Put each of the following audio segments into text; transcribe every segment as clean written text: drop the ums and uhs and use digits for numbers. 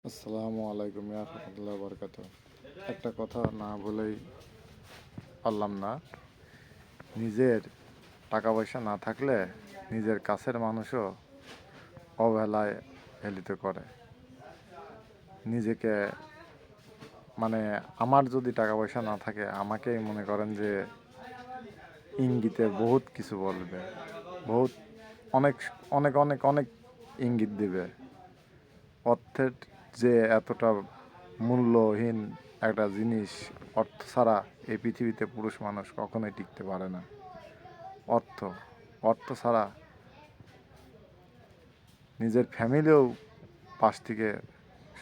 আসসালামু আলাইকুম রহমতুল্লাহ বরকাত। একটা কথা না বলেই পারলাম না। নিজের টাকা পয়সা না থাকলে নিজের কাছের মানুষও অবহেলায় হেলিত করে। নিজেকে মানে আমার যদি টাকা পয়সা না থাকে আমাকেই মনে করেন যে ইঙ্গিতে বহুত কিছু বলবে, বহুত অনেক অনেক অনেক অনেক ইঙ্গিত দিবে। অর্থের যে এতটা মূল্যহীন একটা জিনিস, অর্থ ছাড়া এই পৃথিবীতে পুরুষ মানুষ কখনোই টিকতে পারে না। অর্থ অর্থ ছাড়া নিজের ফ্যামিলিও পাশ থেকে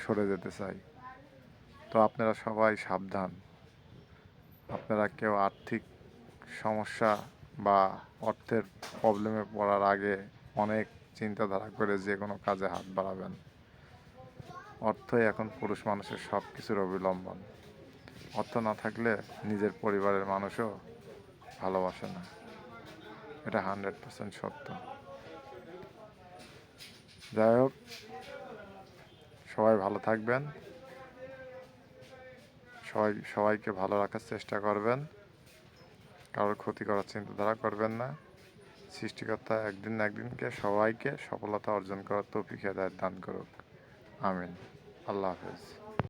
সরে যেতে চায়। তো আপনারা সবাই সাবধান। আপনারা কেউ আর্থিক সমস্যা বা অর্থের প্রবলেমে পড়ার আগে অনেক চিন্তাধারা করে যে কোনো কাজে হাত বাড়াবেন। অর্থই এখন পুরুষ মানুষের সব কিছুর অবলম্বন। অর্থ না থাকলে নিজের পরিবারের মানুষও ভালোবাসে না। এটা 100% সত্য। যাই হোক, সবাই ভালো থাকবেন, সবাইকে ভালো রাখার চেষ্টা করবেন, কারোর ক্ষতি করার চিন্তাধারা করবেন না। সৃষ্টিকর্তা একদিন না একদিনকে সবাইকে সফলতা অর্জন করার তৌফিক হেদায়েত দান করুক। আমিন। আল্লাহ হাফেজ।